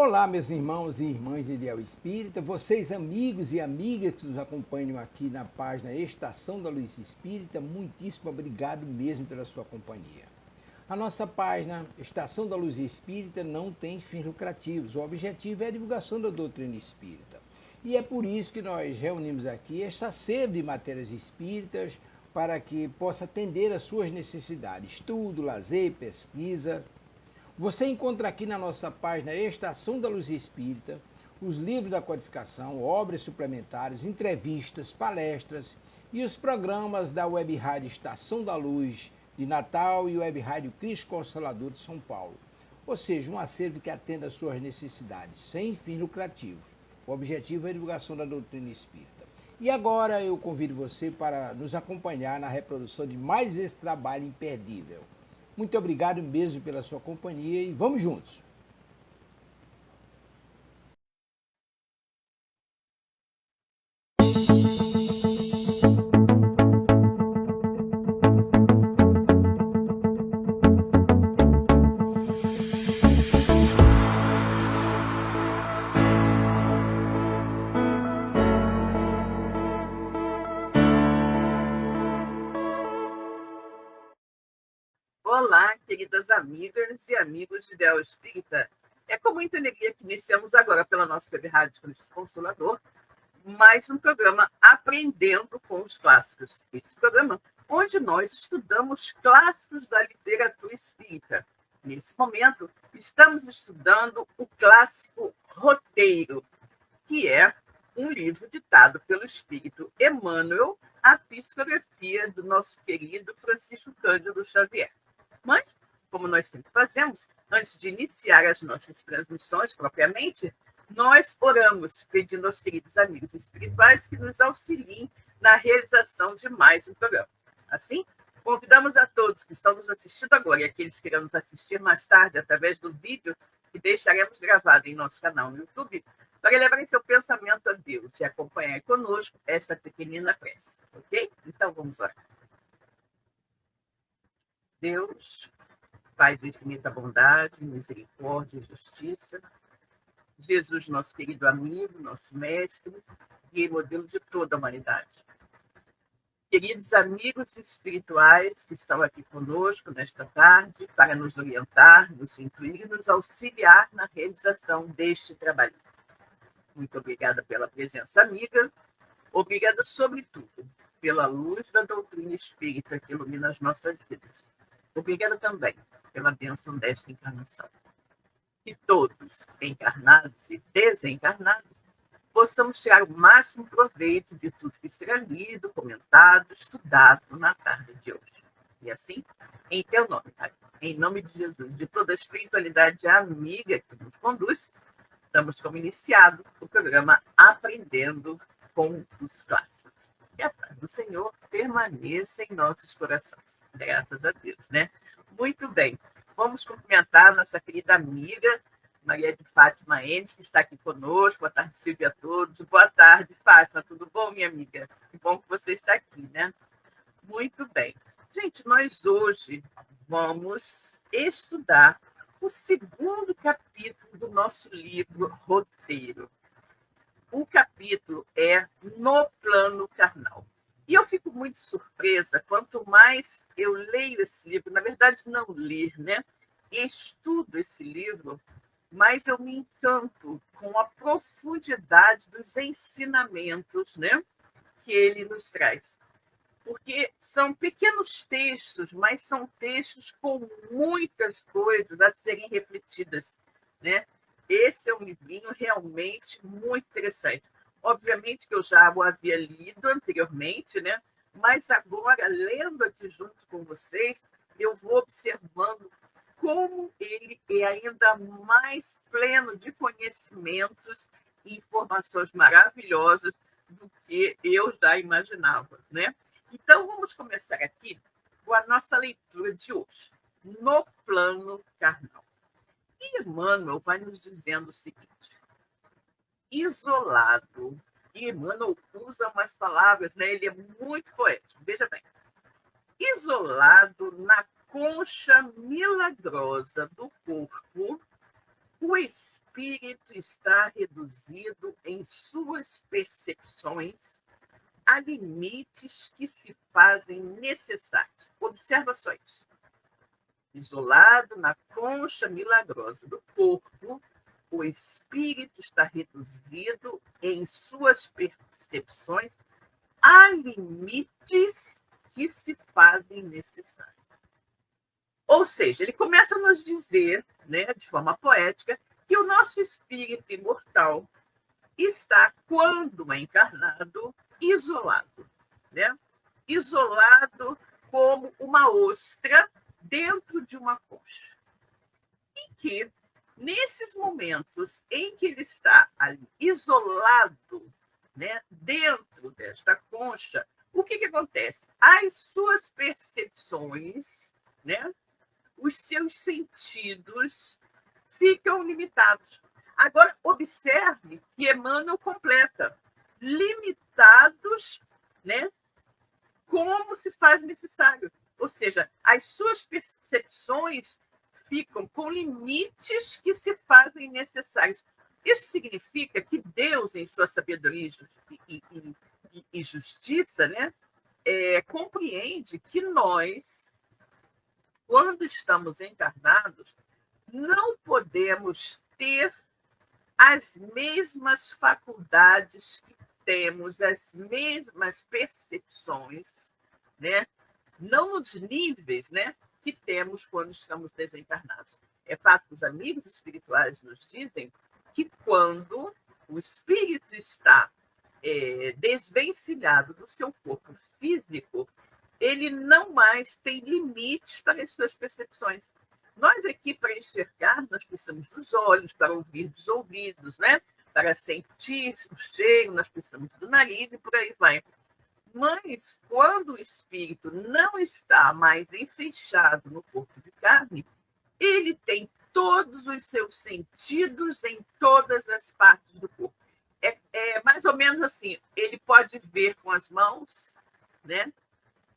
Olá, meus irmãos e irmãs de Ideal Espírita, vocês amigos e amigas que nos acompanham aqui na página Estação da Luz Espírita, muitíssimo obrigado mesmo pela sua companhia. A nossa página Estação da Luz Espírita não tem fins lucrativos, o objetivo é a divulgação da doutrina espírita. E é por isso que nós reunimos aqui esta sede de matérias espíritas para que possa atender às suas necessidades, estudo, lazer, pesquisa. Você encontra aqui na nossa página Estação da Luz Espírita os livros da codificação, obras suplementares, entrevistas, palestras e os programas da Web Rádio Estação da Luz de Natal e Web Rádio Cristo Consolador de São Paulo. Ou seja, um acervo que atenda às suas necessidades, sem fins lucrativos. O objetivo é a divulgação da doutrina espírita. E agora eu convido você para nos acompanhar na reprodução de mais esse trabalho imperdível. Muito obrigado mesmo pela sua companhia e vamos juntos. Olá, queridas amigas e amigos de Ideal Espírita. É com muita alegria que iniciamos agora pela nossa Web Rádio Cristo Consolador mais um programa Aprendendo com os Clássicos. Esse programa onde nós estudamos clássicos da literatura espírita. Nesse momento, estamos estudando o clássico Roteiro, que é um livro ditado pelo espírito Emmanuel, a psicografia do nosso querido Francisco Cândido Xavier. Mas, como nós sempre fazemos, antes de iniciar as nossas transmissões propriamente, nós oramos pedindo aos queridos amigos espirituais que nos auxiliem na realização de mais um programa. Assim, convidamos a todos que estão nos assistindo agora e aqueles que irão nos assistir mais tarde através do vídeo que deixaremos gravado em nosso canal no YouTube, para elevarem seu pensamento a Deus e acompanhar conosco esta pequenina prece, ok? Então vamos lá. Deus, Pai de infinita bondade, misericórdia e justiça, Jesus, nosso querido amigo, nosso mestre, guia e modelo de toda a humanidade. Queridos amigos espirituais que estão aqui conosco nesta tarde para nos orientar, nos incluir e nos auxiliar na realização deste trabalho. Muito obrigada pela presença amiga, obrigada sobretudo pela luz da doutrina espírita que ilumina as nossas vidas. Obrigada também pela bênção desta encarnação. Que todos, encarnados e desencarnados, possamos tirar o máximo proveito de tudo que será lido, comentado, estudado na tarde de hoje. E assim, em teu nome, Pai, em nome de Jesus, de toda a espiritualidade amiga que nos conduz, damos como iniciado o programa Aprendendo com os Clássicos. Que a paz do Senhor permaneça em nossos corações. Graças a Deus, né? Muito bem. Vamos cumprimentar nossa querida amiga Maria de Fátima Enes, que está aqui conosco. Boa tarde, Silvia, a todos. Boa tarde, Fátima. Tudo bom, minha amiga? Que bom que você está aqui, né? Muito bem. Gente, nós hoje vamos estudar o segundo capítulo do nosso livro Roteiro. O capítulo é No Plano Carnal. E eu fico muito surpresa, quanto mais eu leio esse livro, na verdade não ler, né? E estudo esse livro, mais eu me encanto com a profundidade dos ensinamentos, né? Que ele nos traz. Porque são pequenos textos, mas são textos com muitas coisas a serem refletidas, né? Esse é um livrinho realmente muito interessante. Obviamente que eu já o havia lido anteriormente, né? Mas agora, lendo aqui junto com vocês, eu vou observando como ele é ainda mais pleno de conhecimentos e informações maravilhosas do que eu já imaginava, né? Então, vamos começar aqui com a nossa leitura de hoje, No Plano Carnal. E Emmanuel vai nos dizendo o seguinte: isolado. E Emmanuel usa umas palavras, né? Ele é muito poético. Veja bem. Isolado na concha milagrosa do corpo, o espírito está reduzido em suas percepções a limites que se fazem necessários. Observa só isso. Isolado na concha milagrosa do corpo, o espírito está reduzido em suas percepções a limites que se fazem necessários. Ou seja, ele começa a nos dizer, né, de forma poética, que o nosso espírito imortal está, quando é encarnado, isolado, né? Isolado como uma ostra dentro de uma concha. E que, nesses momentos em que ele está ali, isolado, né, dentro desta concha, o que acontece? As suas percepções, né, os seus sentidos ficam limitados. Agora, observe que Emmanuel completa, limitados, né, como se faz necessário. Ou seja, as suas percepções ficam com limites que se fazem necessários. Isso significa que Deus, em sua sabedoria e justiça, né, compreende que nós, quando estamos encarnados, não podemos ter as mesmas faculdades que temos, as mesmas percepções, né? Não nos níveis, né, que temos quando estamos desencarnados. É fato que os amigos espirituais nos dizem que quando o espírito está desvencilhado do seu corpo físico, ele não mais tem limites para as suas percepções. Nós aqui, para enxergar, nós precisamos dos olhos, para ouvir dos ouvidos, né? Para sentir o cheiro, nós precisamos do nariz e por aí vai. Mas, quando o espírito não está mais enfeixado no corpo de carne, ele tem todos os seus sentidos em todas as partes do corpo. É mais ou menos assim, ele pode ver com as mãos, né?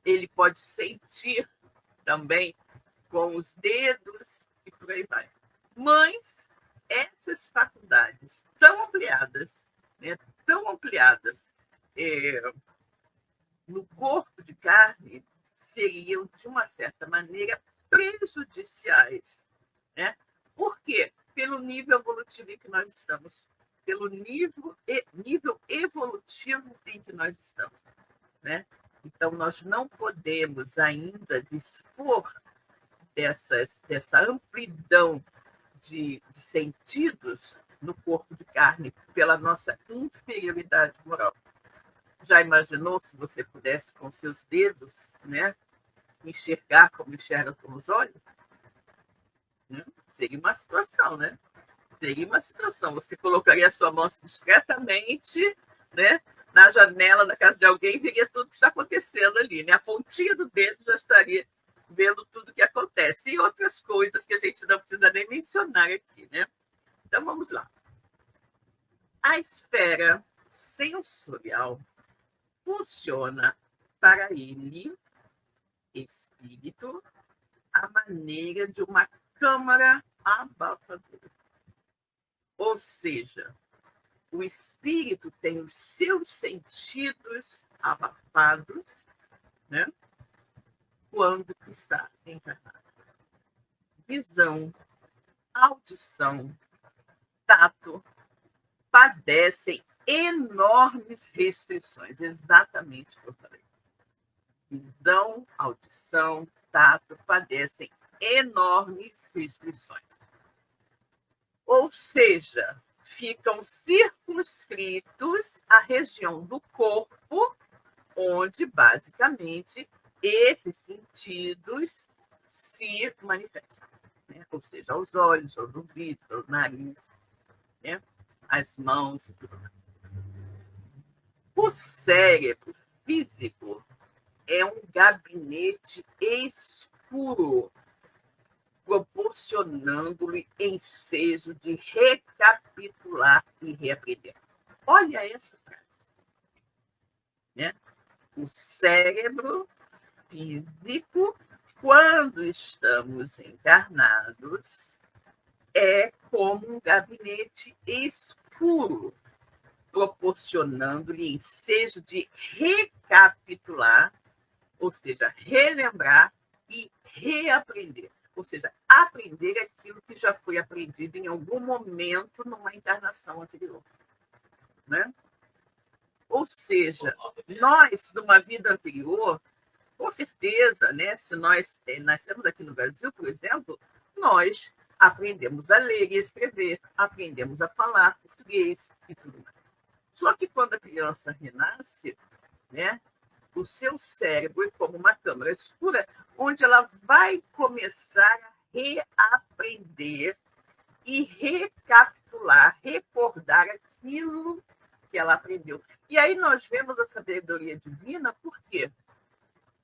Ele pode sentir também com os dedos e por aí vai. Mas essas faculdades tão ampliadas, né, no corpo de carne, seriam, de uma certa maneira, prejudiciais. Né? Por quê? Pelo nível evolutivo em que nós estamos, pelo nível evolutivo em que nós estamos. Né? Então, nós não podemos ainda dispor dessa amplidão de sentidos no corpo de carne pela nossa inferioridade moral. Já imaginou se você pudesse, com seus dedos, né, enxergar como enxerga com os olhos? Seria uma situação, né? Seria uma situação. Você colocaria a sua mão discretamente, né, na janela da casa de alguém e veria tudo que está acontecendo ali, né? A pontinha do dedo já estaria vendo tudo que acontece. E outras coisas que a gente não precisa nem mencionar aqui, né? Então, vamos lá. A esfera sensorial funciona para ele, espírito, a maneira de uma câmara abafadora. Ou seja, o espírito tem os seus sentidos abafados, né, quando está encarnado. Visão, audição, tato padecem enormes restrições, exatamente o que eu falei. Visão, audição, tato padecem enormes restrições. Ou seja, ficam circunscritos à região do corpo onde, basicamente, esses sentidos se manifestam. Né? Ou seja, aos olhos, aos ouvidos, ao nariz, né? As mãos e tudo mais. O cérebro físico é um gabinete escuro, proporcionando-lhe ensejo de recapitular e reaprender. Olha essa frase. Né? O cérebro físico, quando estamos encarnados, é como um gabinete escuro, proporcionando-lhe ensejo de recapitular, ou seja, relembrar e reaprender. Ou seja, aprender aquilo que já foi aprendido em algum momento numa encarnação anterior. Né? Ou seja, nós, numa vida anterior, com certeza, né, se nós nascemos aqui no Brasil, por exemplo, nós aprendemos a ler e escrever, aprendemos a falar português e tudo mais. Só que quando a criança renasce, né, o seu cérebro é como uma câmara escura, onde ela vai começar a reaprender e recapitular, recordar aquilo que ela aprendeu. E aí nós vemos a sabedoria divina, por quê?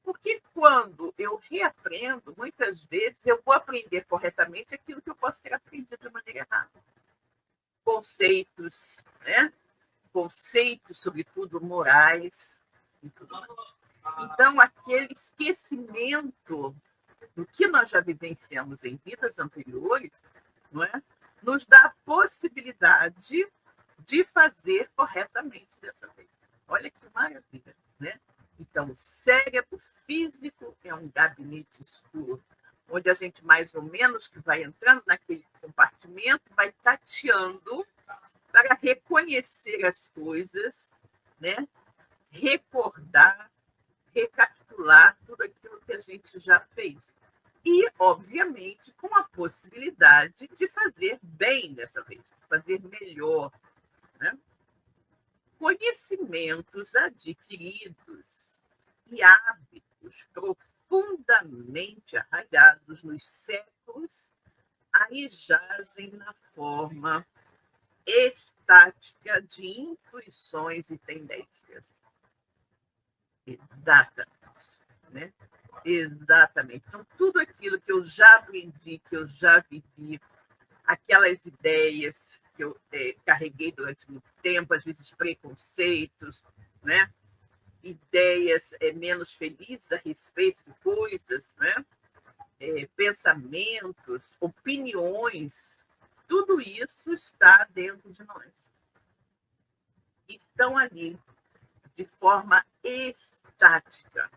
Porque quando eu reaprendo, muitas vezes eu vou aprender corretamente aquilo que eu posso ter aprendido de maneira errada. Conceitos, né? Conceitos, sobretudo morais. E tudo mais. Então, aquele esquecimento do que nós já vivenciamos em vidas anteriores, não é? Nos dá a possibilidade de fazer corretamente dessa vez. Olha que maravilha, né? Então, o cérebro físico é um gabinete escuro, onde a gente mais ou menos que vai entrando naquele compartimento, vai tateando para reconhecer as coisas, né? Recordar, recapitular tudo aquilo que a gente já fez. E, obviamente, com a possibilidade de fazer bem dessa vez, de fazer melhor. Né? Conhecimentos adquiridos e hábitos profundamente arraigados nos séculos aí jazem na forma estática de intuições e tendências. Exatamente. Né? Exatamente. Então, tudo aquilo que eu já aprendi, que eu já vivi, aquelas ideias que eu carreguei durante muito tempo, às vezes preconceitos, né? Ideias menos felizes a respeito de coisas, né? Pensamentos, opiniões, tudo isso está dentro de nós. Estão ali de forma estática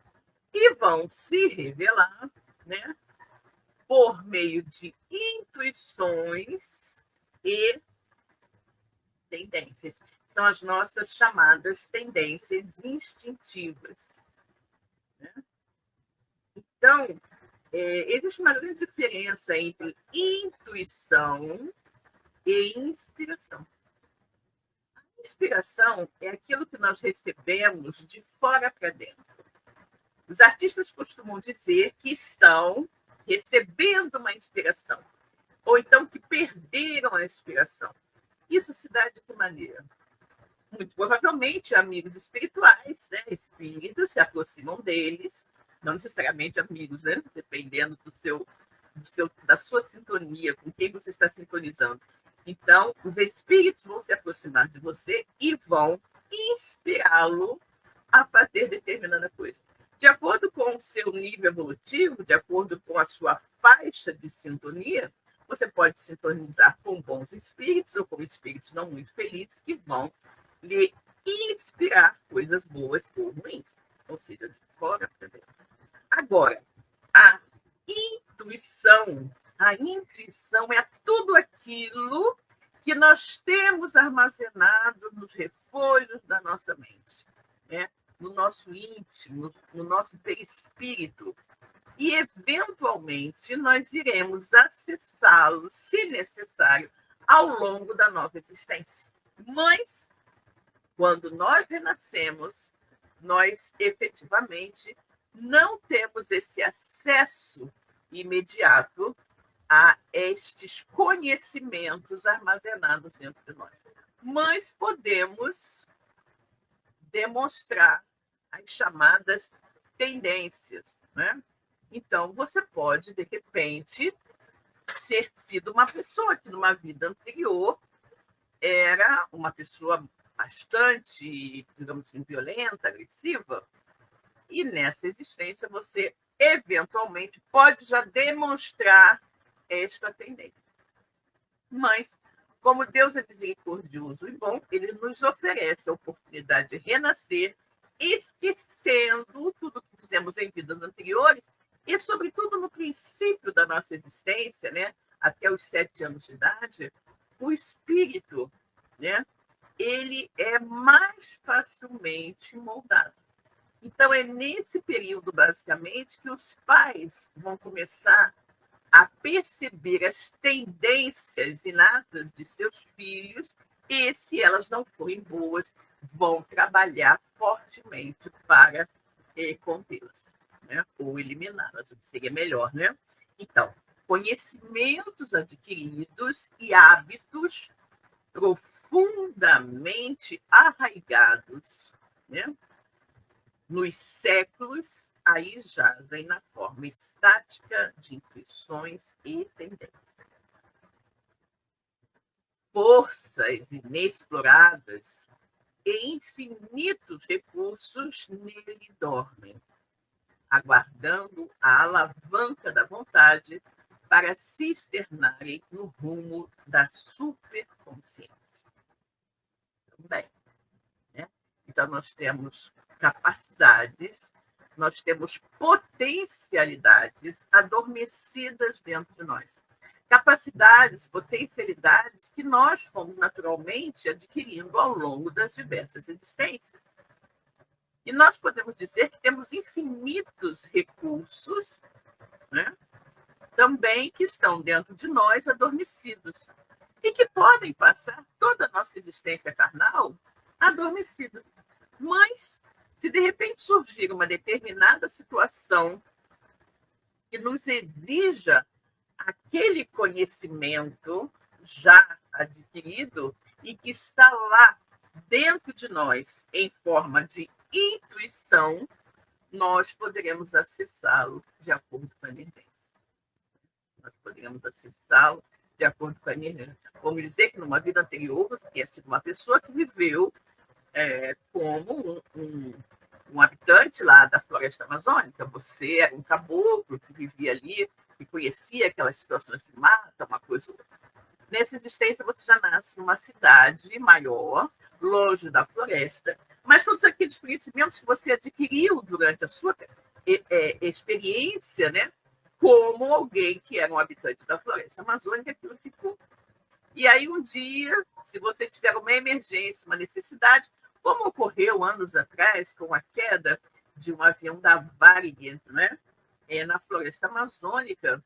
e vão se revelar, né? Por meio de intuições e tendências. São as nossas chamadas tendências instintivas. Né? Então, existe uma grande diferença entre intuição e inspiração. A inspiração é aquilo que nós recebemos de fora para dentro. Os artistas costumam dizer que estão recebendo uma inspiração, ou então que perderam a inspiração. Isso se dá de que maneira? Muito provavelmente, amigos espirituais, né? Espíritos se aproximam deles, não necessariamente amigos, né? Dependendo da sua sintonia, com quem você está sintonizando. Então, os espíritos vão se aproximar de você e vão inspirá-lo a fazer determinada coisa. De acordo com o seu nível evolutivo, de acordo com a sua faixa de sintonia, você pode sintonizar com bons espíritos ou com espíritos não muito felizes que vão lhe inspirar coisas boas ou ruins, ou seja, de fora para dentro. Agora, a intuição é tudo aquilo que nós temos armazenado nos refolhos da nossa mente, né? No nosso íntimo, no nosso perispírito. E, eventualmente, nós iremos acessá-lo, se necessário, ao longo da nova existência. Mas, quando nós renascemos, nós, efetivamente, não temos esse acesso imediato a estes conhecimentos armazenados dentro de nós. Mas podemos demonstrar as chamadas tendências, né? Então, você pode, de repente, ter sido uma pessoa que, numa vida anterior, era uma pessoa bastante, digamos assim, violenta, agressiva, e nessa existência você, eventualmente, pode já demonstrar esta tendência. Mas, como Deus é misericordioso e bom, ele nos oferece a oportunidade de renascer, esquecendo tudo o que fizemos em vidas anteriores e, sobretudo, no princípio da nossa existência, né, até os 7 anos de idade, o espírito, né, ele é mais facilmente moldado. Então, é nesse período, basicamente, que os pais vão começar a perceber as tendências inatas de seus filhos e, se elas não forem boas, vão trabalhar fortemente para contê-las, né? Ou eliminá-las, o que seria melhor, né? Então, conhecimentos adquiridos e hábitos profundamente arraigados, né, nos séculos, aí jazem na forma estática de intuições e tendências. Forças inexploradas e infinitos recursos nele dormem, aguardando a alavanca da vontade para se externarem no rumo da superconsciência. Também, né? Então, nós temos capacidades, nós temos potencialidades adormecidas dentro de nós. Capacidades, potencialidades que nós fomos naturalmente adquirindo ao longo das diversas existências. E nós podemos dizer que temos infinitos recursos, né, também que estão dentro de nós adormecidos e que podem passar toda a nossa existência carnal adormecidos. Mas, se de repente surgir uma determinada situação que nos exija aquele conhecimento já adquirido e que está lá dentro de nós em forma de intuição, nós poderemos acessá-lo de acordo com a emergência. Nós poderemos acessá-lo de acordo com a emergência. Vamos dizer que numa vida anterior você tenha sido uma pessoa que viveu como um habitante lá da floresta amazônica. Você era um caboclo que vivia ali, que conhecia aquelas situações de mata, uma coisa. Nessa existência, você já nasce numa cidade maior, longe da floresta, mas todos aqueles conhecimentos que você adquiriu durante a sua experiência, né, como alguém que era um habitante da floresta amazônica, aquilo ficou. E aí, um dia, se você tiver uma emergência, uma necessidade, como ocorreu anos atrás com a queda de um avião da Varig, né, na floresta amazônica,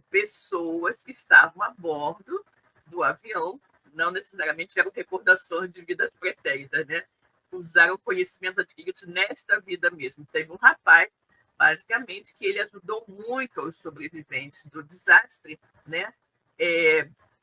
pessoas que estavam a bordo do avião, não necessariamente eram recordações de vidas pretéritas, né, usaram conhecimentos adquiridos nesta vida mesmo. Teve um rapaz, basicamente, que ele ajudou muito os sobreviventes do desastre, né,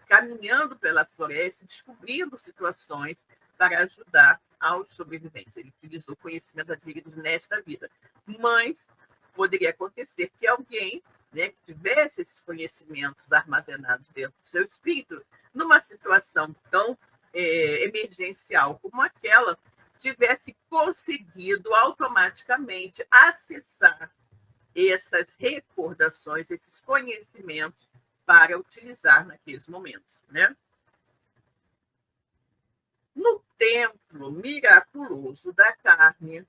caminhando pela floresta, descobrindo situações para ajudar aos sobreviventes. Ele utilizou conhecimentos adquiridos nesta vida. Mas poderia acontecer que alguém, né, que tivesse esses conhecimentos armazenados dentro do seu espírito, numa situação tão emergencial como aquela, tivesse conseguido automaticamente acessar essas recordações, esses conhecimentos para utilizar naqueles momentos, né? No templo miraculoso da carne,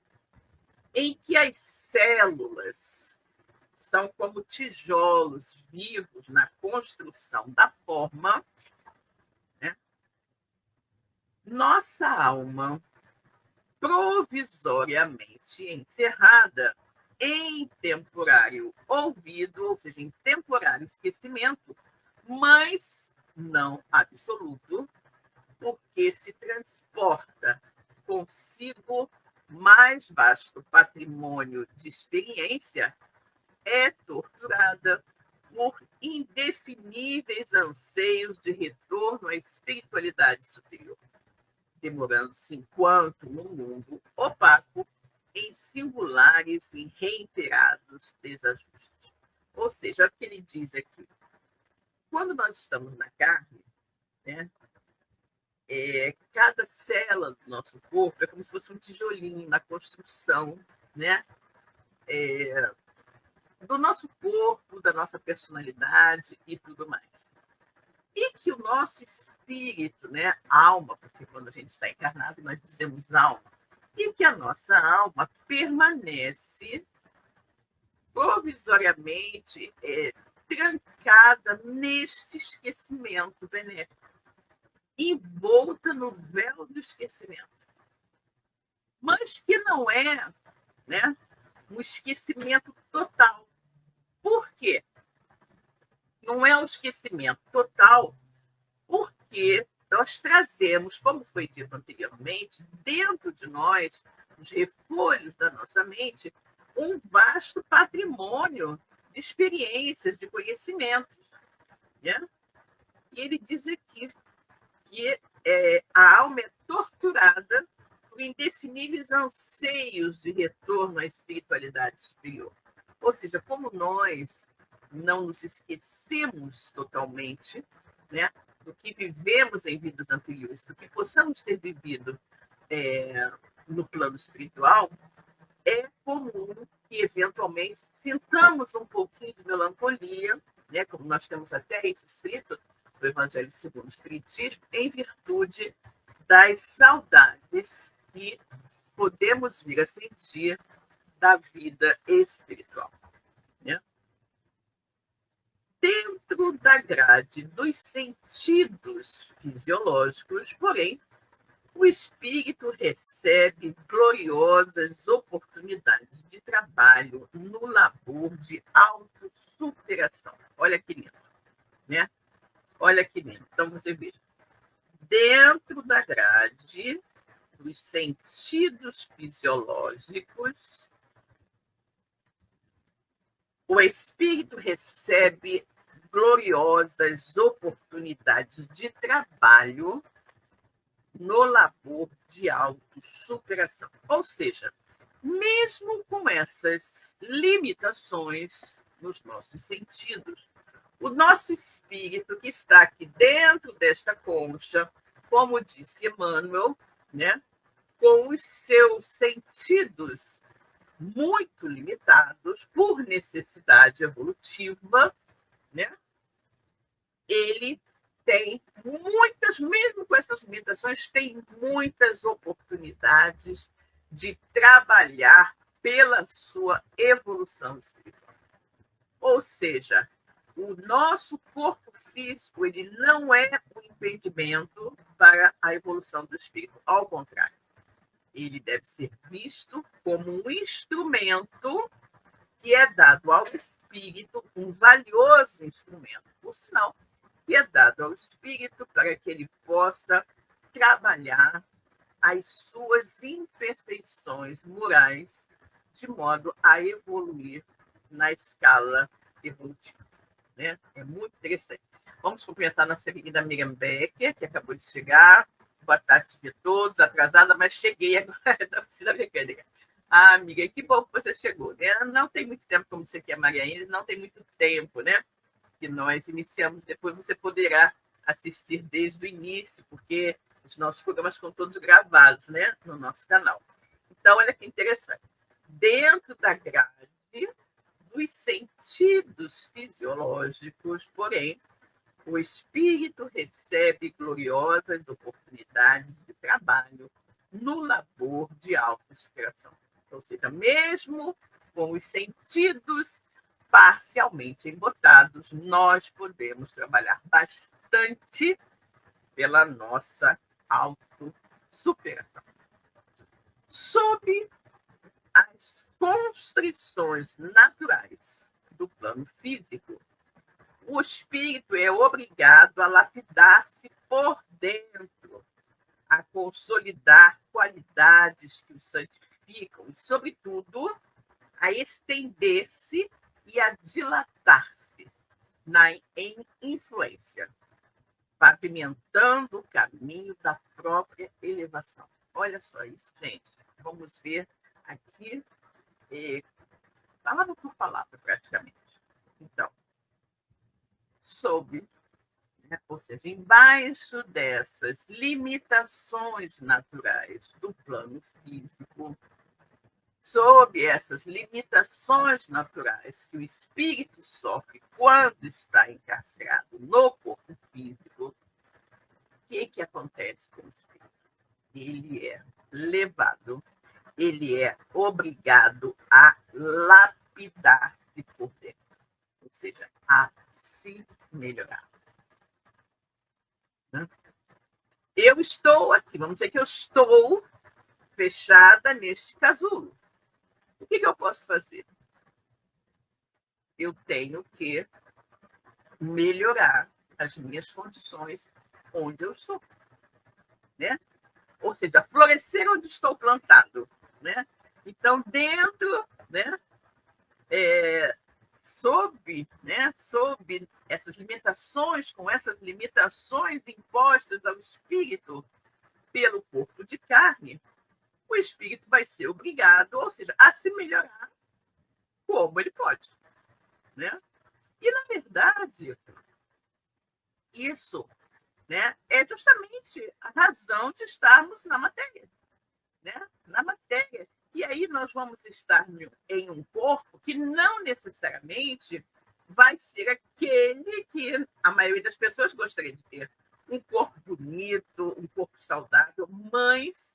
em que as células são como tijolos vivos na construção da forma, né? Nossa alma, provisoriamente encerrada em temporário olvido, ou seja, em temporário esquecimento, mas não absoluto, porque se transporta consigo mais vasto patrimônio de experiência, é torturada por indefiníveis anseios de retorno à espiritualidade superior, demorando-se enquanto no mundo opaco em singulares e reiterados desajustes. Ou seja, o que ele diz aqui, quando nós estamos na carne, né, cada célula do nosso corpo é como se fosse um tijolinho na construção, né, do nosso corpo, da nossa personalidade e tudo mais. e que o nosso espírito, né, alma, porque quando a gente está encarnado nós dizemos alma, e que a nossa alma permanece provisoriamente trancada neste esquecimento benéfico, envolta no véu do esquecimento, mas que não é, né, um esquecimento total. Por quê? Não é um esquecimento total, porque nós trazemos, como foi dito anteriormente, dentro de nós, os refolhos da nossa mente, um vasto patrimônio de experiências, de conhecimentos. Né? E ele diz aqui que a alma é torturada por indefiníveis anseios de retorno à espiritualidade superior. Ou seja, como nós não nos esquecemos totalmente, né, do que vivemos em vidas anteriores, do que possamos ter vivido no plano espiritual, é comum que, eventualmente, sintamos um pouquinho de melancolia, né, como nós temos até isso escrito no Evangelho segundo o Espiritismo, em virtude das saudades que podemos vir a sentir da vida espiritual. Né? Dentro da grade dos sentidos fisiológicos, porém, o espírito recebe gloriosas oportunidades de trabalho no labor de autossuperação. Olha que lindo, né? Olha que lindo. Então, você veja, dentro da grade dos sentidos fisiológicos, o espírito recebe gloriosas oportunidades de trabalho no labor de autossuperação. Ou seja, mesmo com essas limitações nos nossos sentidos, o nosso espírito que está aqui dentro desta concha, como disse Emmanuel, né, com os seus sentidos muito limitados por necessidade evolutiva, né, ele tem muitas, mesmo com essas limitações, tem muitas oportunidades de trabalhar pela sua evolução espiritual. Ou seja, o nosso corpo físico ele não é um impedimento para a evolução do espírito. Ao contrário, ele deve ser visto como um instrumento que é dado ao espírito, um valioso instrumento, por sinal, que é dado ao espírito para que ele possa trabalhar as suas imperfeições morais de modo a evoluir na escala evolutiva. Né? É muito interessante. Vamos cumprimentar nossa querida Miriam Becker, que acabou de chegar. Boa tarde a todos, atrasada, mas cheguei agora da oficina mecânica. Ah, amiga, que bom que você chegou. Né? Não tem muito tempo, como disse aqui a Maria Inês, não tem muito tempo, né? Que nós iniciamos, depois você poderá assistir desde o início, porque os nossos programas estão todos gravados, né, no nosso canal. Então, olha que interessante. Dentro da grade dos sentidos fisiológicos, porém, o espírito recebe gloriosas oportunidades de trabalho no labor de autossuperação. Ou seja, mesmo com os sentidos parcialmente embotados, nós podemos trabalhar bastante pela nossa autossuperação. Sob as constrições naturais do plano físico, o espírito é obrigado a lapidar-se por dentro, a consolidar qualidades que o santificam e, sobretudo, a estender-se e a dilatar-se em influência, pavimentando o caminho da própria elevação. Olha só isso, gente. Vamos ver aqui, palavra por palavra, praticamente. Então, sob, né, ou seja, embaixo dessas limitações naturais do plano físico, sob essas limitações naturais que o espírito sofre quando está encarcerado no corpo físico, o que acontece com o espírito? Ele é levado, ele é obrigado a lapidar-se por dentro, ou seja, a se melhorar. Eu estou aqui, vamos dizer que eu estou fechada neste casulo. O que eu posso fazer? Eu tenho que melhorar as minhas condições onde eu estou, né? Ou seja, florescer onde estou plantado, né? Então, dentro, né, sob essas limitações, com essas limitações impostas ao espírito pelo corpo de carne, o espírito vai ser obrigado, ou seja, a se melhorar como ele pode, né? E, na verdade, isso, né, é justamente a razão de estarmos na matéria, né? Na matéria. E aí nós vamos estar em um corpo que não necessariamente vai ser aquele que a maioria das pessoas gostaria de ter. Um corpo bonito, um corpo saudável, mas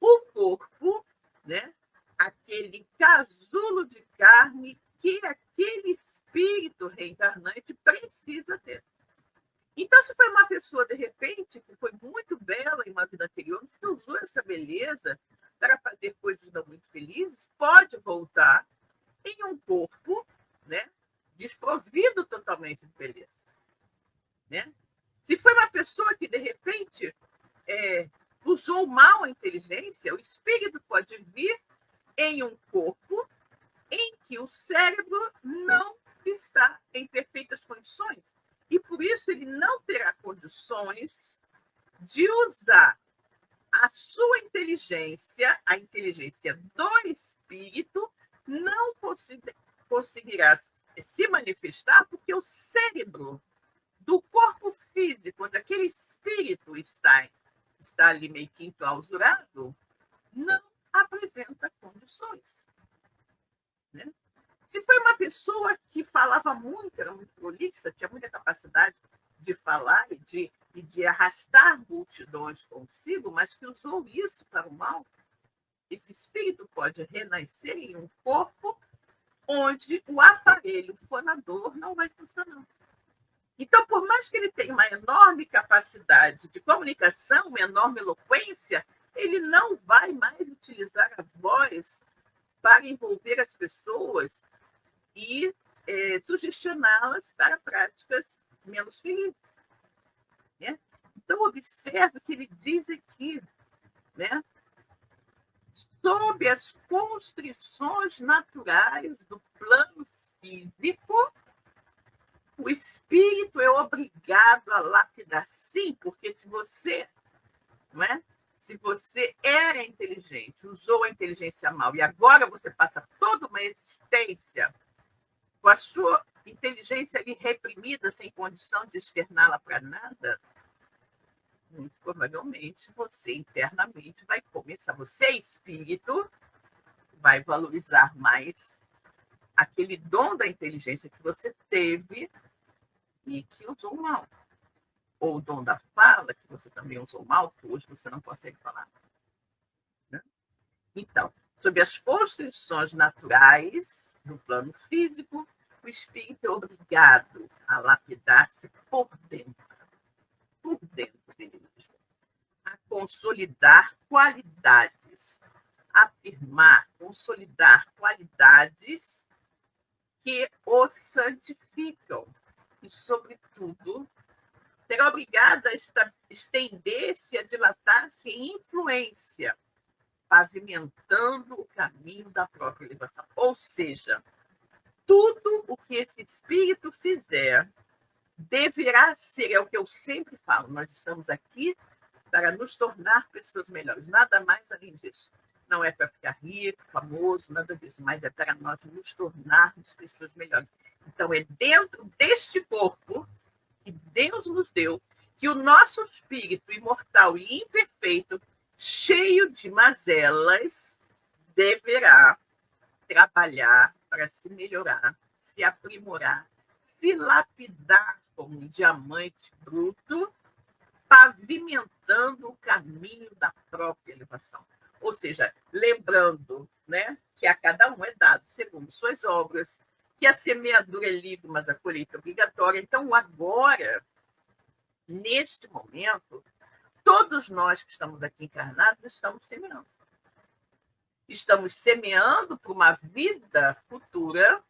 o corpo, né, aquele casulo de carne que aquele espírito reencarnante precisa ter. Então, se foi uma pessoa, de repente, que foi muito bela em uma vida anterior, que usou essa beleza para fazer coisas não muito felizes, pode voltar em um corpo, né, desprovido totalmente de beleza. Né? Se foi uma pessoa que, de repente, usou mal a inteligência, o espírito pode vir em um corpo em que o cérebro não está em perfeitas condições. E, por isso, ele não terá condições de usar a sua inteligência, a inteligência do espírito, não conseguirá se manifestar porque o cérebro do corpo físico, onde aquele espírito está ali meio que enclausurado, não apresenta condições. Né? Se foi uma pessoa que falava muito, era muito prolixa, tinha muita capacidade de falar e de arrastar multidões consigo, mas que usou isso para o mal, esse espírito pode renascer em um corpo onde o aparelho fonador não vai funcionar. Então, por mais que ele tenha uma enorme capacidade de comunicação, uma enorme eloquência, ele não vai mais utilizar a voz para envolver as pessoas e sugestioná-las para práticas menos felizes. Né? Então, observe o que ele diz aqui, né? Sob as constrições naturais do plano físico, o espírito é obrigado a lapidar. Sim, porque se você, não é? Se você era inteligente, usou a inteligência mal e agora você passa toda uma existência com a sua inteligência ali reprimida, sem condição de externá-la para nada, muito provavelmente você internamente vai começar, você espírito, vai valorizar mais aquele dom da inteligência que você teve e que usou mal. Ou o dom da fala, que você também usou mal, que hoje você não consegue falar. Né? Então, sob as constrições naturais do plano físico, o espírito é obrigado a lapidar-se por dentro dele mesmo, a consolidar qualidades, afirmar, consolidar qualidades que o santificam e, sobretudo, será obrigada a estender-se, a dilatar-se em influência, pavimentando o caminho da própria elevação. Ou seja, tudo o que esse espírito fizer deverá ser, é o que eu sempre falo, nós estamos aqui para nos tornar pessoas melhores, nada mais além disso. Não é para ficar rico, famoso, nada disso, mas é para nós nos tornarmos pessoas melhores. Então, é dentro deste corpo que Deus nos deu, que o nosso espírito imortal e imperfeito, cheio de mazelas, deverá trabalhar para se melhorar, se aprimorar, se lapidar como um diamante bruto, pavimentando o caminho da própria elevação. Ou seja, lembrando, né, que a cada um é dado segundo suas obras, que a semeadura é livre, mas a colheita é obrigatória. Então, agora, neste momento, todos nós que estamos aqui encarnados estamos semeando. Estamos semeando para uma vida futura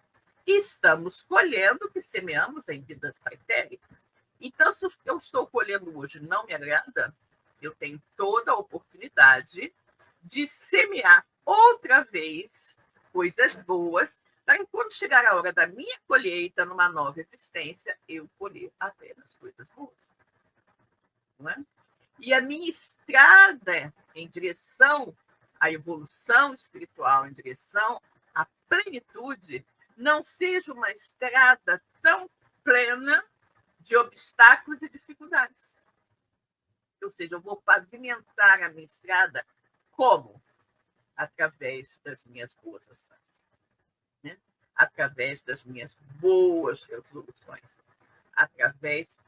e estamos colhendo o que semeamos em vidas pretéritas. Então, se o que eu estou colhendo hoje não me agrada, eu tenho toda a oportunidade de semear outra vez coisas boas, para quando chegar a hora da minha colheita, numa nova existência, eu colher apenas coisas boas. Não é? E a minha estrada em direção à evolução espiritual, em direção à plenitude, não seja uma estrada tão plena de obstáculos e dificuldades. Ou seja, eu vou pavimentar a minha estrada como? Através das minhas boas ações, né? Através das minhas boas resoluções, através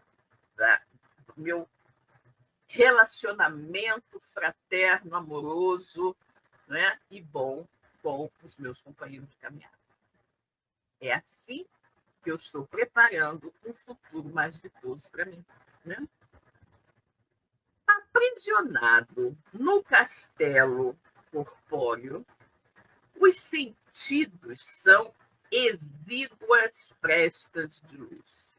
do meu relacionamento fraterno, amoroso, né? E bom com os meus companheiros de caminhada. É assim que eu estou preparando um futuro mais ditoso para mim, né? Aprisionado no castelo corpóreo, os sentidos são exíguas frestas de luz,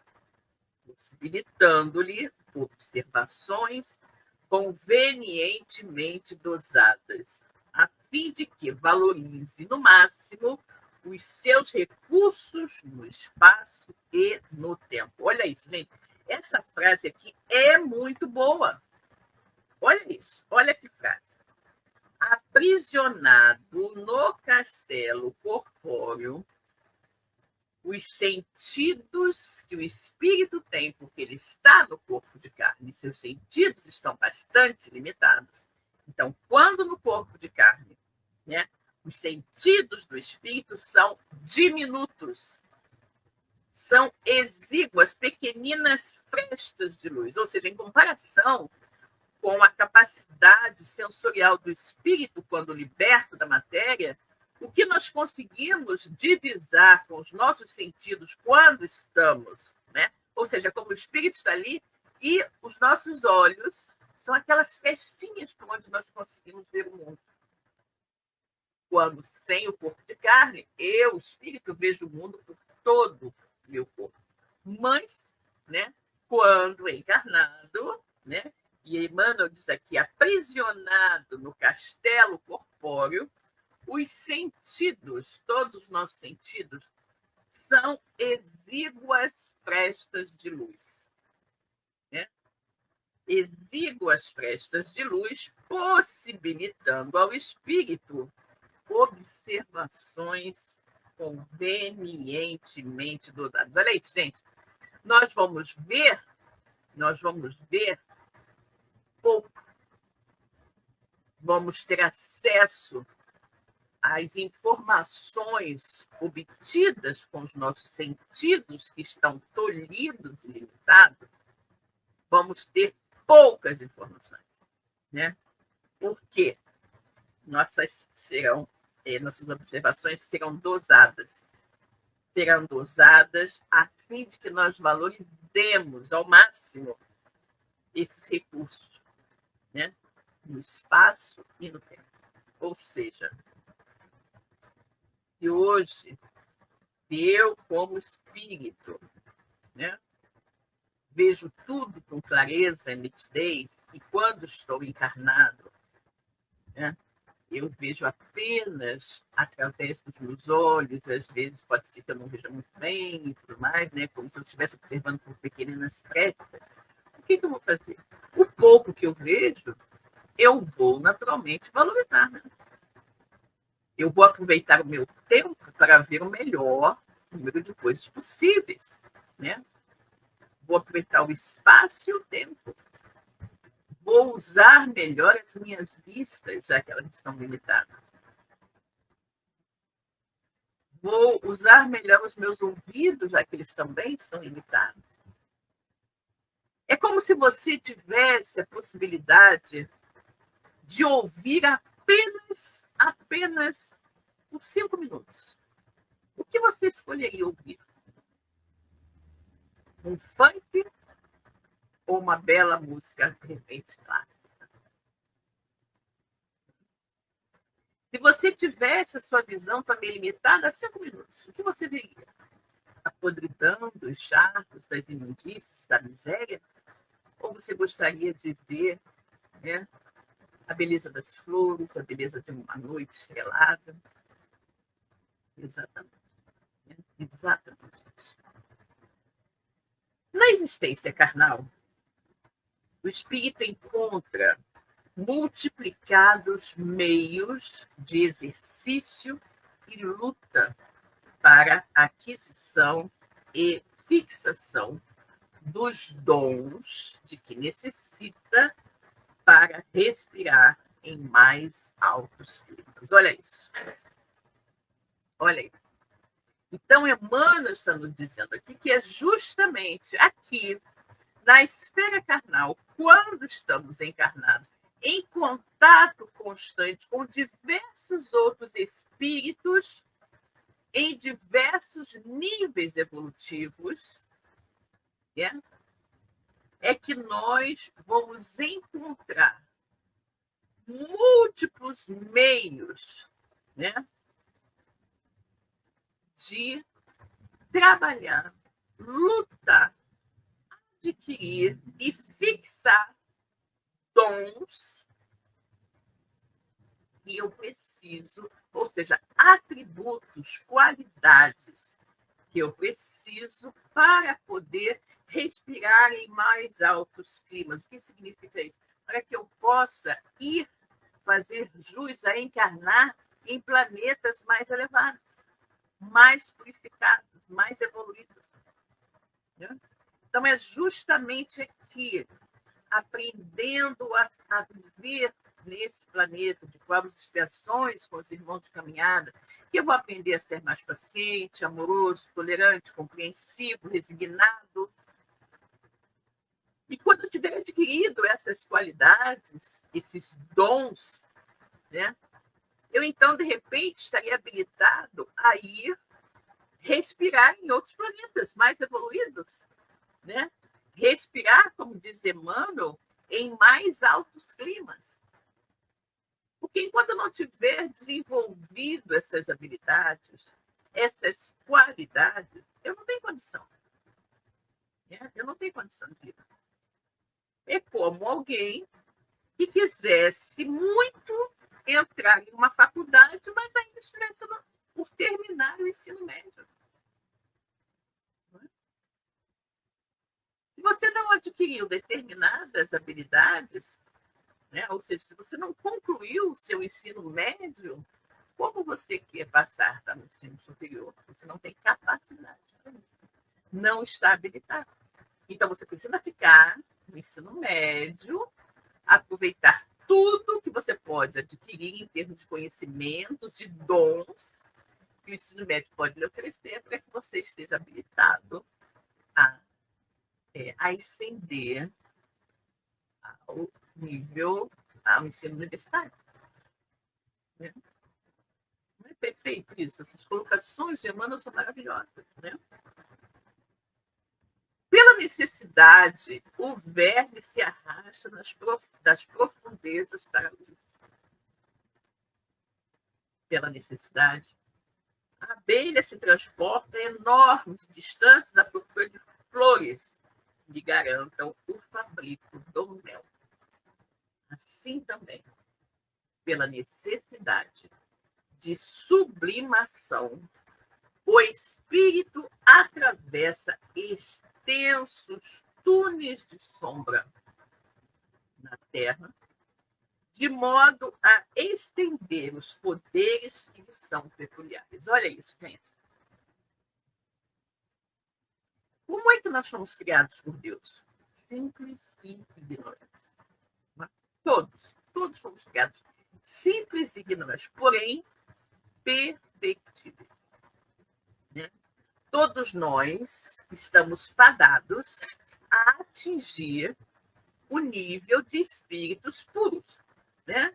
possibilitando-lhe observações convenientemente dosadas, a fim de que valorize no máximo os seus recursos no espaço e no tempo. Olha isso, gente. Essa frase aqui é muito boa. Olha isso, olha que frase. Aprisionado no castelo corpóreo, os sentidos que o espírito tem, porque ele está no corpo de carne, seus sentidos estão bastante limitados. Então, quando no corpo de carne, né, os sentidos do espírito são diminutos, são exíguas, pequeninas frestas de luz, ou seja, em comparação com a capacidade sensorial do espírito quando liberto da matéria, o que nós conseguimos divisar com os nossos sentidos quando estamos, né? Ou seja, como o espírito está ali e os nossos olhos são aquelas festinhas por onde nós conseguimos ver o mundo. Quando sem o corpo de carne, eu, o espírito, vejo o mundo por todo o meu corpo. Mas, né, quando encarnado, né, e Emmanuel diz aqui, aprisionado no castelo corpóreo, os sentidos, todos os nossos sentidos, são exíguas frestas de luz. Né? Exíguas frestas de luz, possibilitando ao espírito observações convenientemente dosadas. Olha isso, gente. Nós vamos ver pouco. Vamos ter acesso às informações obtidas com os nossos sentidos, que estão tolhidos e limitados. Vamos ter poucas informações, né? Por quê? Nossas observações serão dosadas a fim de que nós valorizemos ao máximo esses recursos, né? No espaço e no tempo. Ou seja, se hoje, se eu, como espírito, né, vejo tudo com clareza e nitidez, e quando estou encarnado, né, eu vejo apenas através dos meus olhos, às vezes pode ser que eu não veja muito bem e tudo mais, né, como se eu estivesse observando por pequenas frestas. O que eu vou fazer? O pouco que eu vejo, eu vou naturalmente valorizar, né? Eu vou aproveitar o meu tempo para ver o melhor número de coisas possíveis, né? Vou aproveitar o espaço e o tempo. Vou usar melhor as minhas vistas, já que elas estão limitadas. Vou usar melhor os meus ouvidos, já que eles também estão limitados. É como se você tivesse a possibilidade de ouvir apenas por 5 minutos. O que você escolheria ouvir? Um funk ou uma bela música, de repente, clássica? Se você tivesse a sua visão também limitada a 5 minutos, o que você veria? A podridão dos charcos, das imundícies, da miséria? Ou você gostaria de ver, né, a beleza das flores, a beleza de uma noite estrelada? Exatamente. Né? Exatamente isso. Na existência carnal, o espírito encontra multiplicados meios de exercício e luta para aquisição e fixação dos dons de que necessita para respirar em mais altos climas. Olha isso. Olha isso. Então, Emmanuel está nos dizendo aqui que é justamente aqui, na esfera carnal, quando estamos encarnados, em contato constante com diversos outros espíritos, em diversos níveis evolutivos, né, é que nós vamos encontrar múltiplos meios, né, de trabalhar, lutar, adquirir e fixar dons que eu preciso, ou seja, atributos, qualidades que eu preciso para poder respirar em mais altos climas. O que significa isso? Para que eu possa ir fazer jus a encarnar em planetas mais elevados, mais purificados, mais evoluídos. Né? Então, é justamente aqui, aprendendo a viver nesse planeta, de provas e expiações com os irmãos de caminhada, que eu vou aprender a ser mais paciente, amoroso, tolerante, compreensivo, resignado. E quando eu tiver adquirido essas qualidades, esses dons, né, eu então, de repente, estaria habilitado a ir respirar em outros planetas mais evoluídos, né? Respirar, como diz Emmanuel, em mais altos climas. Porque enquanto eu não tiver desenvolvido essas habilidades, essas qualidades, eu não tenho condição. Né? Eu não tenho condição de vida. É como alguém que quisesse muito entrar em uma faculdade, mas ainda estivesse por terminar o ensino médio. Se você não adquiriu determinadas habilidades, né, ou seja, se você não concluiu o seu ensino médio, como você quer passar para o ensino superior? Você não tem capacidade para isso. Não está habilitado. Então, você precisa ficar no ensino médio, aproveitar tudo que você pode adquirir em termos de conhecimentos, de dons que o ensino médio pode lhe oferecer para que você esteja habilitado a ascender ao nível, ao ensino universitário. Né? Não é perfeito isso? Essas colocações de Emmanuel são maravilhosas. Né? Pela necessidade, o verme se arrasta das profundezas para a luz. Pela necessidade, a abelha se transporta a enormes distâncias à procura de flores que lhe garantam o fabrico do mel. Assim também, pela necessidade de sublimação, o espírito atravessa extensos túneis de sombra na Terra, de modo a estender os poderes que lhe são peculiares. Olha isso, gente. Como é que nós somos criados por Deus? Simples e ignorantes. Todos fomos criados simples e ignorantes, porém perfectíveis. né? Todos nós estamos fadados a atingir o nível de espíritos puros, né?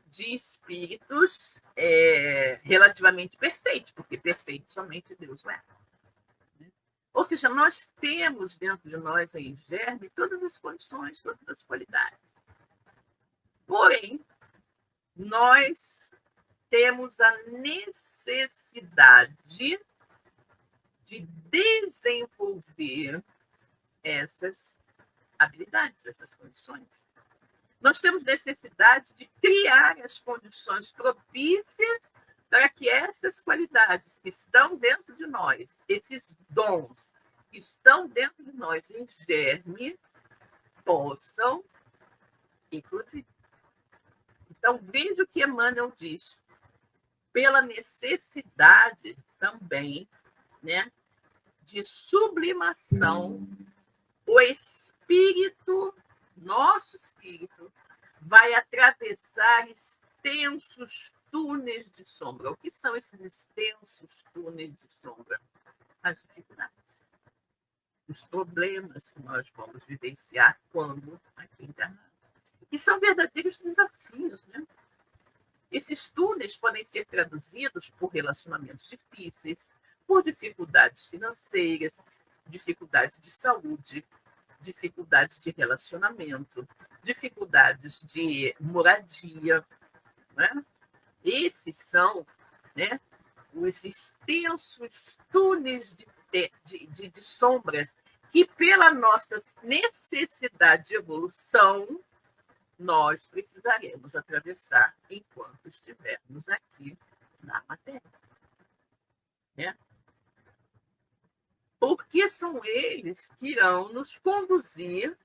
De espíritos relativamente perfeitos, porque perfeito somente Deus é. Ou seja, nós temos dentro de nós em germe todas as condições, todas as qualidades. Porém, nós temos a necessidade de desenvolver essas habilidades, essas condições. Nós temos necessidade de criar as condições propícias para que essas qualidades que estão dentro de nós, esses dons que estão dentro de nós em germe, possam eclodir. Então, veja o que Emmanuel diz, pela necessidade também, né, de sublimação, o espírito, nosso espírito, vai atravessar extensos túneis de sombra. O que são esses extensos túneis de sombra? As dificuldades, os problemas que nós vamos vivenciar quando aqui encarnados. Que são verdadeiros desafios, né? Esses túneis podem ser traduzidos por relacionamentos difíceis, por dificuldades financeiras, dificuldades de saúde, dificuldades de relacionamento, dificuldades de moradia, né? Esses são, né, os extensos túneis de sombras que, pela nossa necessidade de evolução, nós precisaremos atravessar enquanto estivermos aqui na matéria. Né? Porque são eles que irão nos conduzir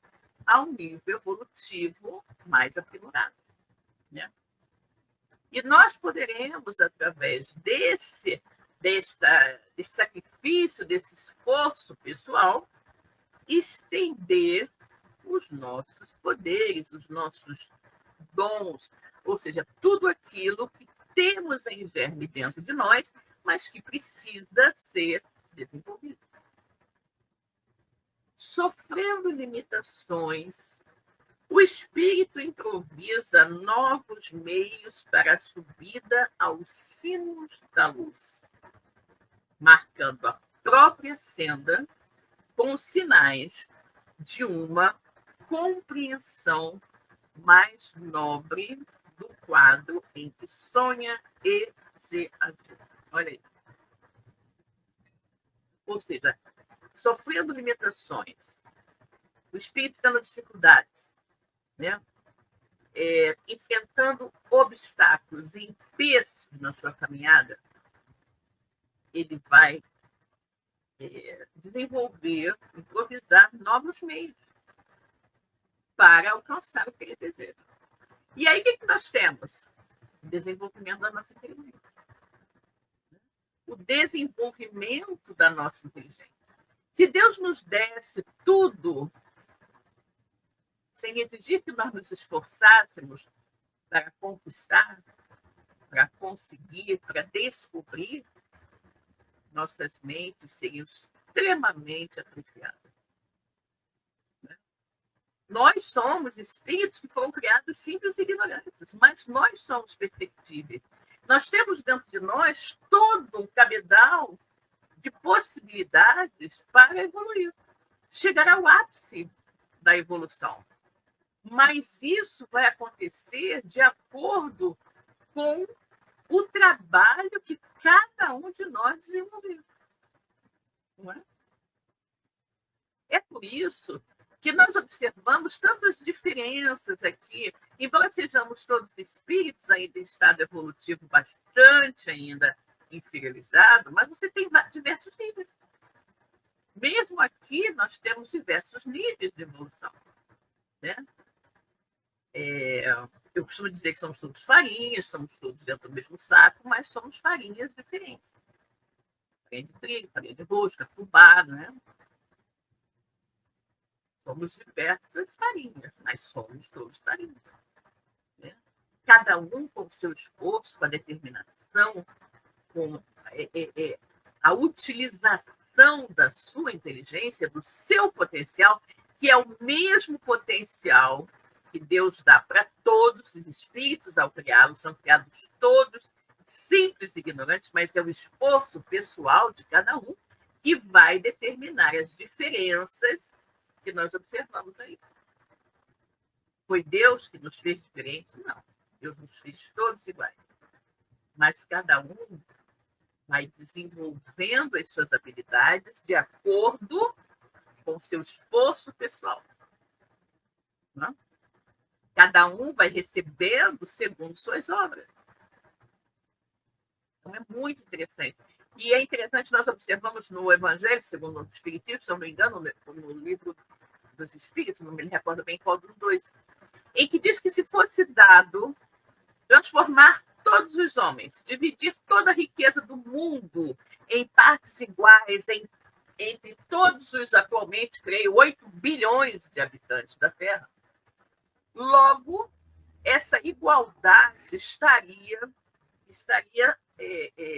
a um nível evolutivo mais aprimorado. Né? E nós poderemos, através desse sacrifício, desse esforço pessoal, estender os nossos poderes, os nossos dons, ou seja, tudo aquilo que temos em germe dentro de nós, mas que precisa ser desenvolvido. Sofrendo limitações, o espírito improvisa novos meios para a subida aos cimos da luz, marcando a própria senda com sinais de uma compreensão mais nobre do quadro em que sonha e se ajuda. Olha isso. Ou seja, sofrendo limitações, o espírito tendo dificuldades, né? Enfrentando obstáculos e empeços na sua caminhada, ele vai desenvolver, improvisar novos meios para alcançar o que ele deseja. E aí, o que nós temos? O desenvolvimento da nossa inteligência. O desenvolvimento da nossa inteligência. Se Deus nos desse tudo, sem exigir que nós nos esforçássemos para conquistar, para conseguir, para descobrir, nossas mentes seriam extremamente atrofiadas. Nós somos espíritos que foram criados simples e ignorantes, mas nós somos perfectíveis. Nós temos dentro de nós todo um cabedal de possibilidades para evoluir, chegar ao ápice da evolução. Mas isso vai acontecer de acordo com o trabalho que cada um de nós desenvolveu. Não é? É por isso que nós observamos tantas diferenças aqui, embora sejamos todos espíritos ainda em estado evolutivo bastante ainda inferiorizado, mas você tem diversos níveis. Mesmo aqui, nós temos diversos níveis de evolução. Né? Eu costumo dizer que somos todos farinhas, somos todos dentro do mesmo saco, mas somos farinhas diferentes. Farinha de trigo, farinha de rosca, fubá, né? Somos diversas farinhas, mas somos todos farinhas. Né? Cada um com o seu esforço, com a determinação, com a utilização da sua inteligência, do seu potencial, que é o mesmo potencial que Deus dá para todos os espíritos ao criá-los, são criados todos simples e ignorantes, mas é o esforço pessoal de cada um que vai determinar as diferenças que nós observamos aí. Foi Deus que nos fez diferentes? Não. Deus nos fez todos iguais. Mas cada um vai desenvolvendo as suas habilidades de acordo com o seu esforço pessoal. Não? Cada um vai recebendo segundo suas obras. Então, é muito interessante. E é interessante, nós observamos no Evangelho, segundo o Espiritismo, se não me engano, no livro dos Espíritos, não me recordo bem qual dos dois, em que diz que se fosse dado transformar todos os homens, dividir toda a riqueza do mundo em partes iguais, entre todos os, atualmente, creio, 8 bilhões de habitantes da Terra, logo, essa igualdade estaria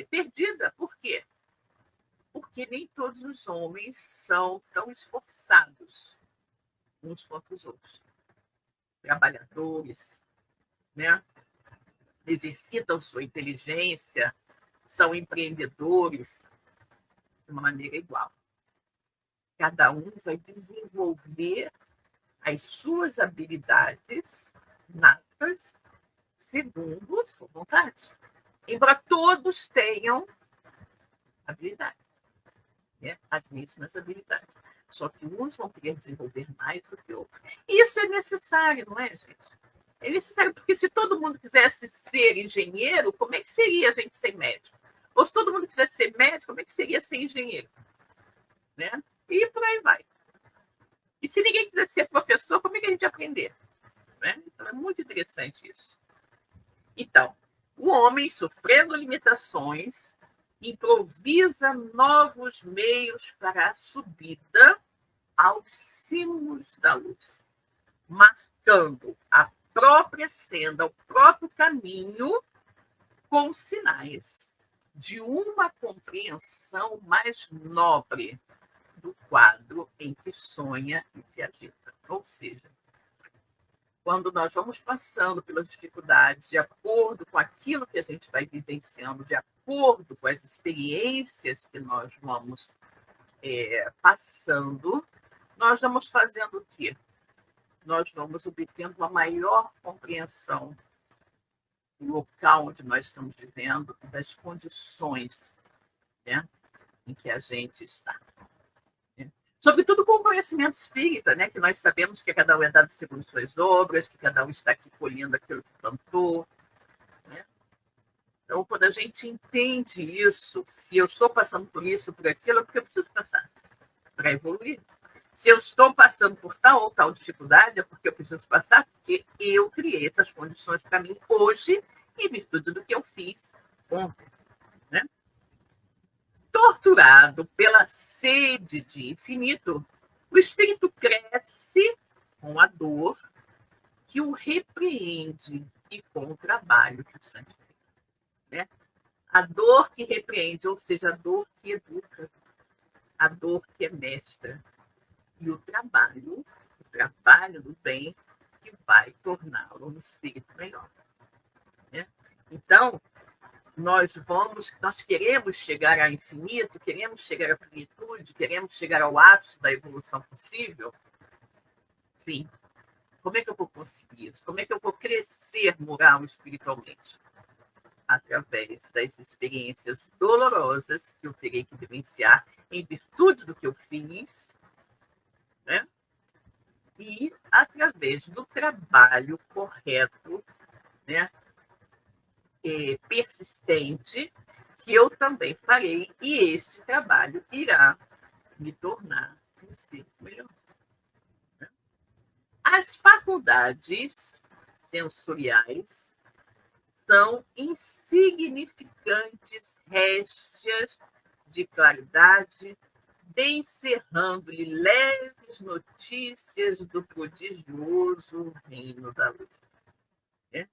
perdida. Por quê? Porque nem todos os homens são tão esforçados uns contra os outros. Trabalhadores, né? Exercitam sua inteligência, são empreendedores de uma maneira igual. Cada um vai desenvolver as suas habilidades natas segundo a sua vontade. Embora todos tenham habilidades, né? As mesmas habilidades. Só que uns vão querer desenvolver mais do que outros. Isso é necessário, não é, gente? É necessário, porque se todo mundo quisesse ser engenheiro, como é que seria a gente ser médico? Ou se todo mundo quisesse ser médico, como é que seria ser engenheiro? Né? E por aí vai. E se ninguém quisesse ser professor, como é que a gente ia aprender? Né? Então, é muito interessante isso. Então, o homem, sofrendo limitações, improvisa novos meios para a subida aos cimos da luz, marcando a própria senda, o próprio caminho, com sinais de uma compreensão mais nobre do quadro em que sonha e se agita. Ou seja, quando nós vamos passando pelas dificuldades, de acordo com aquilo que a gente vai vivenciando, de acordo com as experiências que nós vamos passando, nós vamos fazendo o quê? Nós vamos obtendo uma maior compreensão do local onde nós estamos vivendo, das condições, né, em que a gente está. Né? Sobretudo com o conhecimento espírita, né, que nós sabemos que cada um é dado segundo suas obras, que cada um está aqui colhendo aquilo que plantou. Né? Então, quando a gente entende isso, se eu estou passando por isso, por aquilo, é porque eu preciso passar para evoluir. Se eu estou passando por tal ou tal dificuldade, é porque eu preciso passar, porque eu criei essas condições para mim hoje, em virtude do que eu fiz ontem. Né? Torturado pela sede de infinito, o espírito cresce com a dor que o repreende e com o trabalho que o santifica. Né? A dor que repreende, ou seja, a dor que educa, a dor que é mestra. E o trabalho do bem, que vai torná-lo um espírito melhor. Né? Então, nós queremos chegar ao infinito, queremos chegar à plenitude, queremos chegar ao ápice da evolução possível. Sim. Como é que eu vou conseguir isso? Como é que eu vou crescer moral espiritualmente? Através das experiências dolorosas que eu terei que vivenciar em virtude do que eu fiz, né? E através do trabalho correto, né? Persistente, que eu também farei, e esse trabalho irá me tornar um espírito melhor. Né? As faculdades sensoriais são insignificantes réstias de claridade, encerrando-lhe leves notícias do prodigioso reino da luz. Né?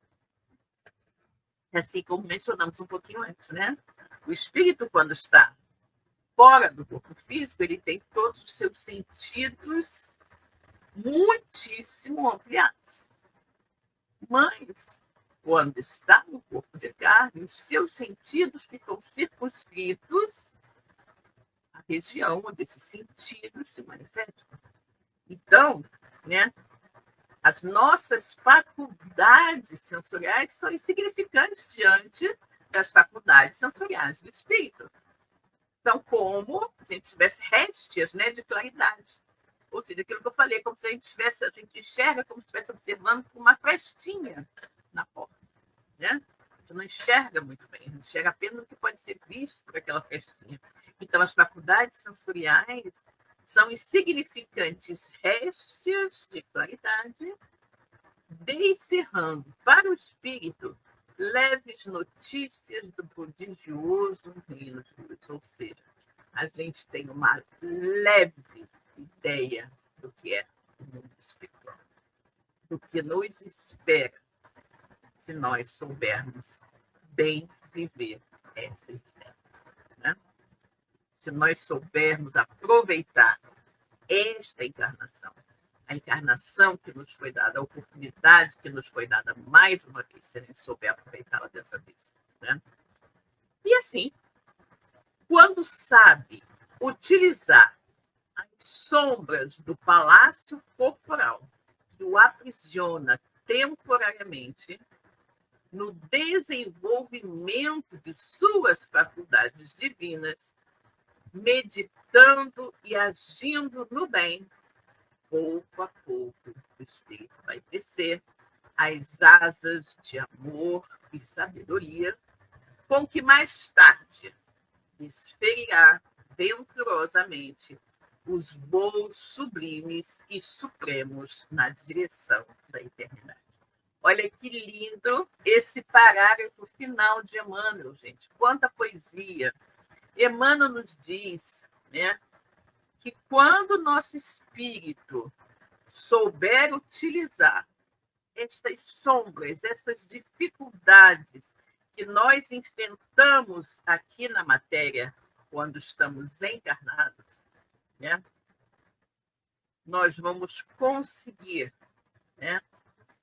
Assim como mencionamos um pouquinho antes, né? O espírito, quando está fora do corpo físico, ele tem todos os seus sentidos muitíssimo ampliados. Mas, quando está no corpo de carne, os seus sentidos ficam circunscritos à região onde esses sentidos se manifestam. Então, né, as nossas faculdades sensoriais são insignificantes diante das faculdades sensoriais do espírito. São como se a gente tivesse réstias, né, de claridade. Ou seja, aquilo que eu falei, como se a gente enxerga como se estivesse observando com uma frestinha na porta. Né? A gente não enxerga muito bem, a gente enxerga apenas o que pode ser visto por aquela frestinha. Então, as faculdades sensoriais são insignificantes réstias de claridade, descerrando para o espírito leves notícias do prodigioso reino de luz. Ou seja, a gente tem uma leve ideia do que é o mundo espiritual, do que nos espera, se nós soubermos bem viver essa existência. Né? Se nós soubermos aproveitar esta encarnação, a encarnação que nos foi dada, a oportunidade que nos foi dada mais uma vez, se a gente souber aproveitá-la dessa vez. Né? E assim, quando sabe utilizar as sombras do palácio corporal, que o aprisiona temporariamente no desenvolvimento de suas faculdades divinas, meditando e agindo no bem, pouco a pouco o espírito vai descer as asas de amor e sabedoria, com que mais tarde desferirá venturosamente os voos sublimes e supremos na direção da eternidade. Olha que lindo esse parágrafo final de Emmanuel, gente. Quanta poesia! Emmanuel nos diz, né, que quando o nosso espírito souber utilizar estas sombras, essas dificuldades que nós enfrentamos aqui na matéria quando estamos encarnados, né, nós vamos conseguir, né,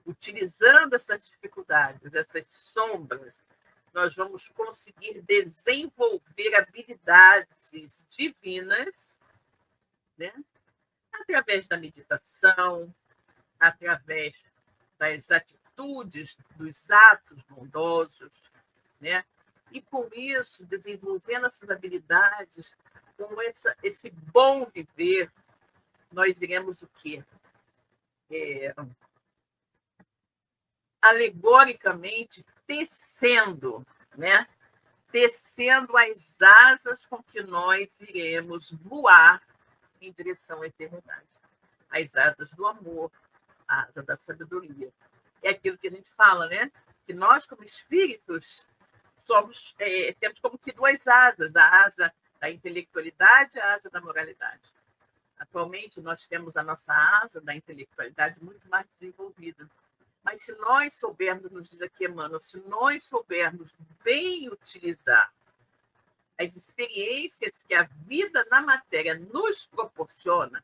utilizando essas dificuldades, essas sombras, nós vamos conseguir desenvolver habilidades divinas, né, através da meditação, através das atitudes, dos atos bondosos, né? E com isso, desenvolvendo essas habilidades, com esse bom viver, nós iremos o quê? Alegoricamente, tecendo, né? Tecendo as asas com que nós iremos voar em direção à eternidade. As asas do amor, a asa da sabedoria. É aquilo que a gente fala, né? Que nós, como espíritos, temos como que duas asas, a asa da intelectualidade e a asa da moralidade. Atualmente, nós temos a nossa asa da intelectualidade muito mais desenvolvida. Mas se nós soubermos, nos diz aqui Emmanuel, se nós soubermos bem utilizar as experiências que a vida na matéria nos proporciona,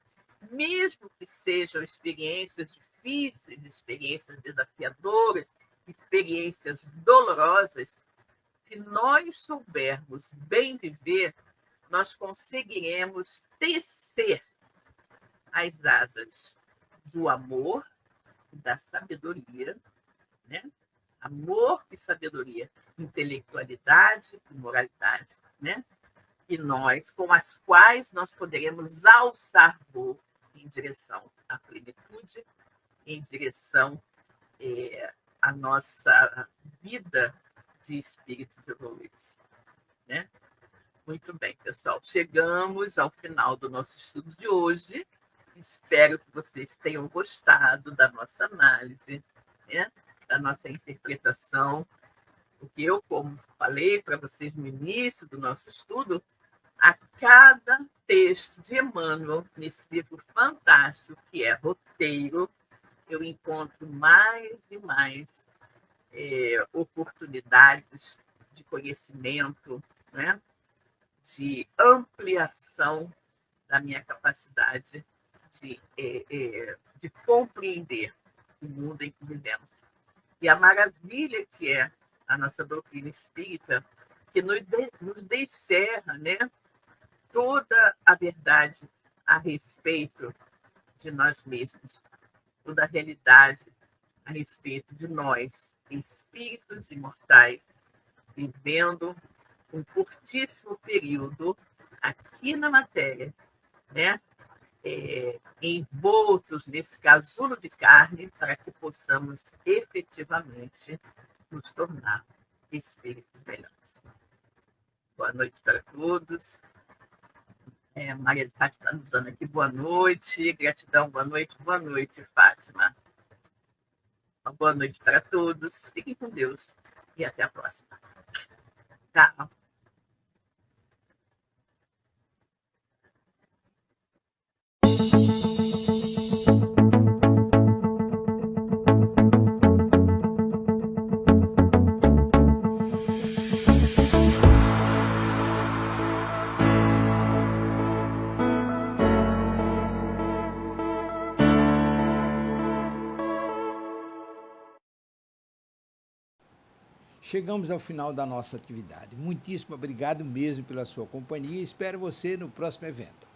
mesmo que sejam experiências difíceis, experiências desafiadoras, experiências dolorosas, se nós soubermos bem viver, nós conseguiremos tecer as asas do amor, da sabedoria, né? Amor e sabedoria, intelectualidade e moralidade, né? E nós, com as quais nós poderemos alçar voo em direção à plenitude, em direção à nossa vida de espíritos evoluídos, né? Muito bem, pessoal. Chegamos ao final do nosso estudo de hoje. Espero que vocês tenham gostado da nossa análise, né? Da nossa interpretação. Porque eu, como falei para vocês no início do nosso estudo, a cada texto de Emmanuel, nesse livro fantástico que é Roteiro, eu encontro mais e mais oportunidades de conhecimento, né? de ampliação da minha capacidade de compreender o mundo em que vivemos. E a maravilha que é a nossa doutrina espírita, que nos descerra, né, toda a verdade a respeito de nós mesmos, toda a realidade a respeito de nós, espíritos imortais, vivendo um curtíssimo período aqui na matéria, né? Envoltos nesse casulo de carne, para que possamos efetivamente nos tornar espíritos melhores. Boa noite para todos. Maria de Fátima está nos dando aqui boa noite, gratidão, boa noite, Fátima. Uma boa noite para todos, fiquem com Deus e até a próxima. Tchau. Chegamos ao final da nossa atividade. Muitíssimo obrigado mesmo pela sua companhia e espero você no próximo evento.